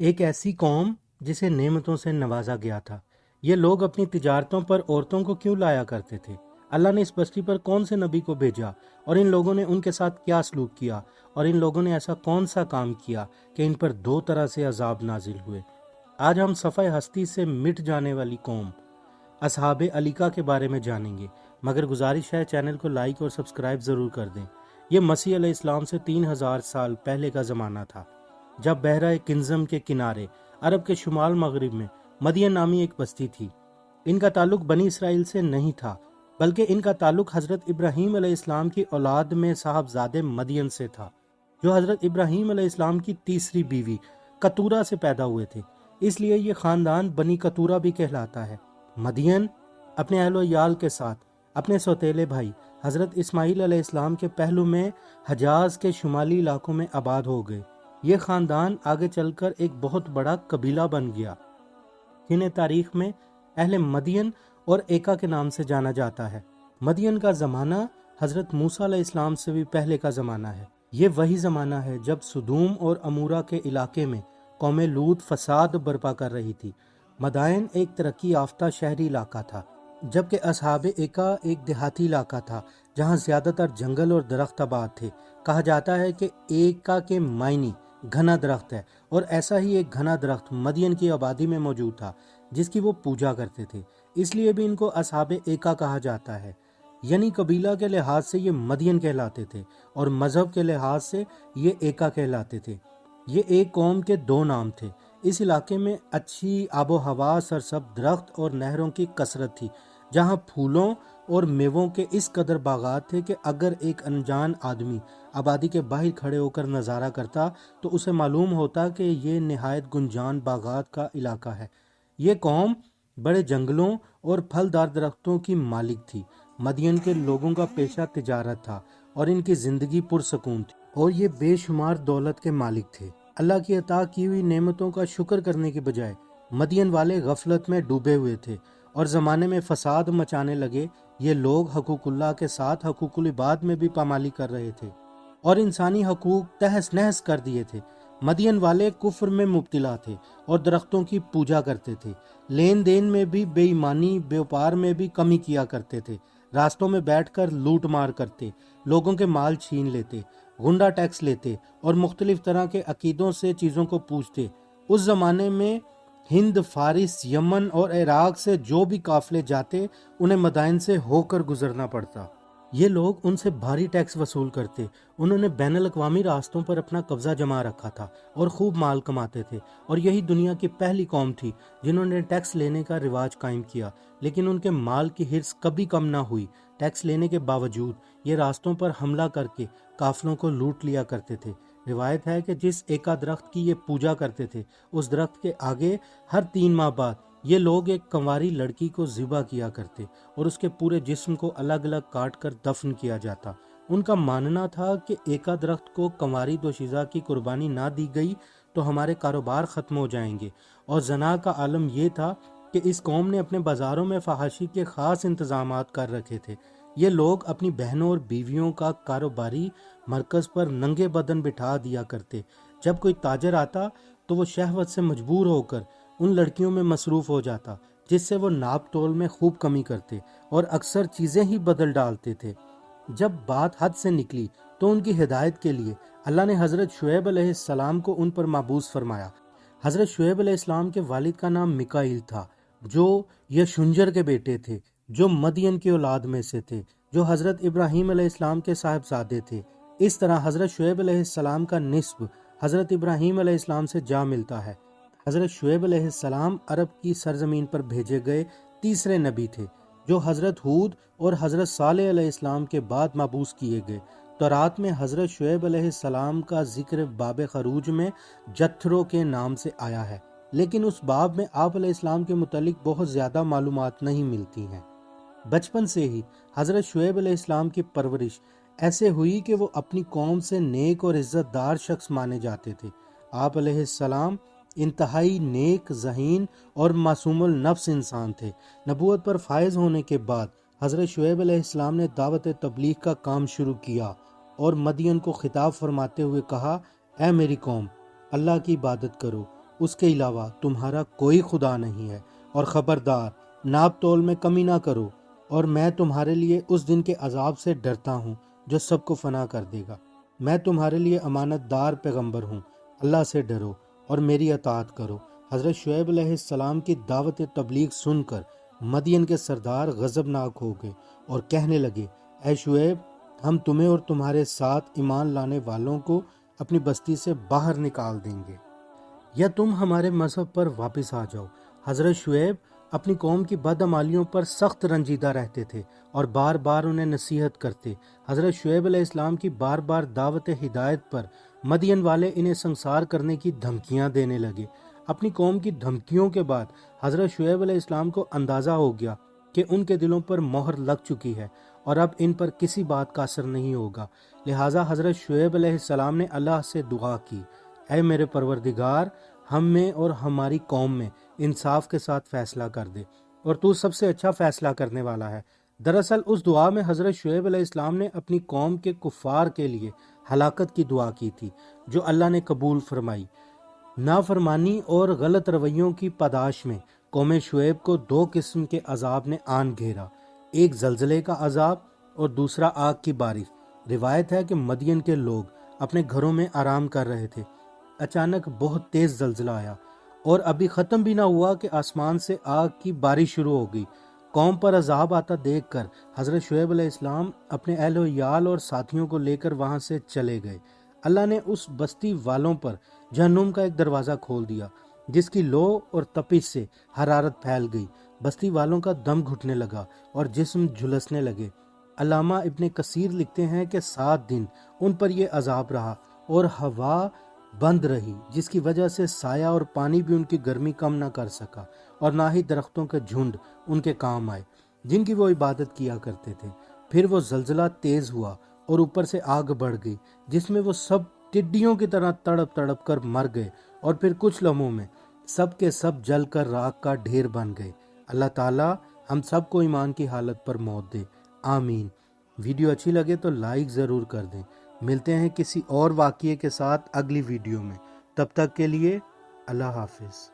ایک ایسی قوم جسے نعمتوں سے نوازا گیا تھا۔ یہ لوگ اپنی تجارتوں پر عورتوں کو کیوں لایا کرتے تھے؟ اللہ نے اس بستی پر کون سے نبی کو بھیجا اور ان لوگوں نے ان کے ساتھ کیا سلوک کیا، اور ان لوگوں نے ایسا کون سا کام کیا کہ ان پر دو طرح سے عذاب نازل ہوئے؟ آج ہم صفحہ ہستی سے مٹ جانے والی قوم اصحاب ایکا کے بارے میں جانیں گے، مگر گزارش ہے چینل کو لائک اور سبسکرائب ضرور کر دیں۔ یہ مسیح علیہ السلام سے 3000 سال پہلے کا زمانہ تھا، جب بحیرہ کنزم کے کنارے عرب کے شمال مغرب میں مدین نامی ایک بستی تھی۔ ان کا تعلق بنی اسرائیل سے نہیں تھا، بلکہ ان کا تعلق حضرت ابراہیم علیہ السلام کی اولاد میں صاحبزادے مدین سے تھا، جو حضرت ابراہیم علیہ السلام کی تیسری بیوی کتورہ سے پیدا ہوئے تھے۔ اس لیے یہ خاندان بنی کتورہ بھی کہلاتا ہے۔ مدین اپنے اہل و عیال کے ساتھ اپنے سوتیلے بھائی حضرت اسماعیل علیہ السلام کے پہلو میں حجاز کے شمالی علاقوں میں آباد ہو گئے۔ یہ خاندان آگے چل کر ایک بہت بڑا قبیلہ بن گیا، جنہیں تاریخ میں اہل مدین اور ایکا کے نام سے جانا جاتا ہے۔ مدین کا زمانہ حضرت موسیٰ علیہ السلام سے بھی پہلے کا زمانہ ہے۔ یہ وہی زمانہ ہے جب سدوم اور امورہ کے علاقے میں قوم لوط فساد برپا کر رہی تھی۔ مدائن ایک ترقی یافتہ شہری علاقہ تھا، جبکہ اصحاب ایکا ایک دیہاتی علاقہ تھا جہاں زیادہ تر جنگل اور درخت آباد تھے۔ کہا جاتا ہے کہ ایکا کے معنی گھنا درخت ہے، اور ایسا ہی ایک گھنا درخت مدین کی آبادی میں موجود تھا جس کی وہ پوجا کرتے تھے، اس لیے بھی ان کو اصحاب ایکا کہا جاتا ہے۔ یعنی قبیلہ کے لحاظ سے یہ مدین کہلاتے تھے اور مذہب کے لحاظ سے یہ ایکا کہلاتے تھے۔ یہ ایک قوم کے دو نام تھے۔ اس علاقے میں اچھی آب و ہوا، سرسبز درخت اور نہروں کی کثرت تھی، جہاں پھولوں اور میووں کے اس قدر باغات تھے کہ اگر ایک انجان آدمی آبادی کے باہر کھڑے ہو کر نظارہ کرتا تو اسے معلوم ہوتا کہ یہ نہایت گنجان باغات کا علاقہ ہے۔ یہ قوم بڑے جنگلوں اور پھلدار درختوں کی مالک تھی۔ مدین کے لوگوں کا پیشہ تجارت تھا اور ان کی زندگی پرسکون تھی، اور یہ بے شمار دولت کے مالک تھے۔ اللہ کی عطا کی ہوئی نعمتوں کا شکر کرنے کے بجائے مدین والے غفلت میں ڈوبے ہوئے تھے اور زمانے میں فساد مچانے لگے۔ یہ لوگ حقوق اللہ کے ساتھ حقوق العباد میں بھی پامالی کر رہے تھے اور انسانی حقوق تہس نہس کر دیے تھے۔ مدین والے کفر میں مبتلا تھے اور درختوں کی پوجا کرتے تھے، لین دین میں بھی بے ایمانی، بیوپار میں بھی کمی کیا کرتے تھے، راستوں میں بیٹھ کر لوٹ مار کرتے، لوگوں کے مال چھین لیتے، گنڈا ٹیکس لیتے اور مختلف طرح کے عقیدوں سے چیزوں کو پوجتے۔ اس زمانے میں ہند، فارس، یمن اور عراق سے جو بھی قافلے جاتے انہیں مدائن سے ہو کر گزرنا پڑتا۔ یہ لوگ ان سے بھاری ٹیکس وصول کرتے۔ انہوں نے بین الاقوامی راستوں پر اپنا قبضہ جما رکھا تھا اور خوب مال کماتے تھے، اور یہی دنیا کی پہلی قوم تھی جنہوں نے ٹیکس لینے کا رواج قائم کیا، لیکن ان کے مال کی حرص کبھی کم نہ ہوئی۔ ٹیکس لینے کے باوجود یہ راستوں پر حملہ کر کے قافلوں کو لوٹ لیا کرتے تھے۔ روایت ہے کہ جس ایکا درخت کی یہ پوجا کرتے تھے، اس درخت کے آگے ہر 3 ماہ بعد یہ لوگ ایک کنواری لڑکی کو ذبح کیا کرتے اور اس کے پورے جسم کو الگ الگ کاٹ کر دفن کیا جاتا۔ ان کا ماننا تھا کہ ایکا درخت کو کنواری دوشیزہ کی قربانی نہ دی گئی تو ہمارے کاروبار ختم ہو جائیں گے، اور زنا کا عالم یہ تھا کہ اس قوم نے اپنے بازاروں میں فحاشی کے خاص انتظامات کر رکھے تھے۔ یہ لوگ اپنی بہنوں اور بیویوں کا کاروباری مرکز پر ننگے بدن بٹھا دیا کرتے۔ جب کوئی تاجر آتا تو وہ شہوت سے مجبور ہو کر ان لڑکیوں میں مصروف ہو جاتا، جس سے وہ ناپ تول میں خوب کمی کرتے اور اکثر چیزیں ہی بدل ڈالتے تھے۔ جب بات حد سے نکلی تو ان کی ہدایت کے لیے اللہ نے حضرت شعیب علیہ السلام کو ان پر مابعوث فرمایا۔ حضرت شعیب علیہ السلام کے والد کا نام میکائیل تھا، جو یشنجر کے بیٹے تھے، جو مدین کی اولاد میں سے تھے، جو حضرت ابراہیم علیہ السلام کے صاحبزادے تھے۔ اس طرح حضرت شعیب علیہ السلام کا نسب حضرت ابراہیم علیہ السلام سے جا ملتا ہے۔ حضرت شعیب علیہ السلام عرب کی سرزمین پر بھیجے گئے تیسرے نبی تھے، جو حضرت ہود اور حضرت صالح علیہ السلام کے بعد مبعوث کیے گئے۔ تورات میں حضرت شعیب علیہ السلام کا ذکر باب خروج میں جتھرو کے نام سے آیا ہے، لیکن اس باب میں آپ علیہ السلام کے متعلق بہت زیادہ معلومات نہیں ملتی ہیں۔ بچپن سے ہی حضرت شعیب علیہ السلام کی پرورش ایسے ہوئی کہ وہ اپنی قوم سے نیک اور عزت دار شخص مانے جاتے تھے۔ آپ علیہ السلام انتہائی نیک، ذہین اور معصوم النفس انسان تھے۔ نبوت پر فائز ہونے کے بعد حضرت شعیب علیہ السلام نے دعوت تبلیغ کا کام شروع کیا اور مدین کو خطاب فرماتے ہوئے کہا، اے میری قوم، اللہ کی عبادت کرو اس کے علاوہ تمہارا کوئی خدا نہیں ہے، اور خبردار ناپ تول میں کمی نہ کرو، اور میں تمہارے لیے اس دن کے عذاب سے ڈرتا ہوں جو سب کو فنا کر دے گا۔ میں تمہارے لیے امانت دار پیغمبر ہوں، اللہ سے ڈرو اور میری اطاعت کرو۔ حضرت شعیب علیہ السلام کی دعوت تبلیغ سن کر مدین کے سردار غضبناک ہو گئے اور کہنے لگے، اے شعیب، ہم تمہیں اور تمہارے ساتھ ایمان لانے والوں کو اپنی بستی سے باہر نکال دیں گے، یا تم ہمارے مذہب پر واپس آ جاؤ۔ حضرت شعیب اپنی قوم کی بدعمالیوں پر سخت رنجیدہ رہتے تھے اور بار بار انہیں نصیحت کرتے۔ حضرت شعیب علیہ السلام کی بار بار دعوت ہدایت پر مدین والے انہیں سنسار کرنے کی دھمکیاں دینے لگے۔ اپنی قوم کی دھمکیوں کے بعد حضرت شعیب علیہ السلام کو اندازہ ہو گیا کہ ان کے دلوں پر مہر لگ چکی ہے اور اب ان پر کسی بات کا اثر نہیں ہوگا، لہٰذا حضرت شعیب علیہ السلام نے اللہ سے دعا کی، اے میرے پروردگار، ہم میں اور ہماری قوم میں انصاف کے ساتھ فیصلہ کر دے، اور تو سب سے اچھا فیصلہ کرنے والا ہے۔ دراصل اس دعا میں حضرت شعیب علیہ السلام نے اپنی قوم کے کفار کے لیے ہلاکت کی دعا کی تھی، جو اللہ نے قبول فرمائی۔ نافرمانی اور غلط رویوں کی پاداش میں قوم شعیب کو دو قسم کے عذاب نے آن گھیرا، ایک زلزلے کا عذاب اور دوسرا آگ کی بارش۔ روایت ہے کہ مدین کے لوگ اپنے گھروں میں آرام کر رہے تھے، اچانک بہت تیز زلزلہ آیا اور ابھی ختم بھی نہ ہوا کہ آسمان سے آگ کی بارش شروع ہو گئی۔ قوم پر عذاب آتا دیکھ کر حضرت شعیب علیہ السلام اپنے اہل و عیال اور ساتھیوں کو لے کر وہاں سے چلے گئے۔ اللہ نے اس بستی والوں پر جہنم کا ایک دروازہ کھول دیا، جس کی لو اور تپش سے حرارت پھیل گئی، بستی والوں کا دم گھٹنے لگا اور جسم جھلسنے لگے۔ علامہ ابن کثیر لکھتے ہیں کہ 7 دن ان پر یہ عذاب رہا اور ہوا بند رہی، جس کی وجہ سے سایہ اور پانی بھی ان کی گرمی کم نہ کر سکا، اور نہ ہی درختوں کے جھنڈ ان کے کام آئے جن کی وہ عبادت کیا کرتے تھے۔ پھر وہ زلزلہ تیز ہوا اور اوپر سے آگ بڑھ گئی، جس میں وہ سب ٹڈیوں کی طرح تڑپ تڑپ کر مر گئے، اور پھر کچھ لمحوں میں سب کے سب جل کر راکھ کا ڈھیر بن گئے۔ اللہ تعالی ہم سب کو ایمان کی حالت پر موت دے، آمین۔ ویڈیو اچھی لگے تو لائک ضرور کر دیں۔ ملتے ہیں کسی اور واقعے کے ساتھ اگلی ویڈیو میں، تب تک کے لیے اللہ حافظ۔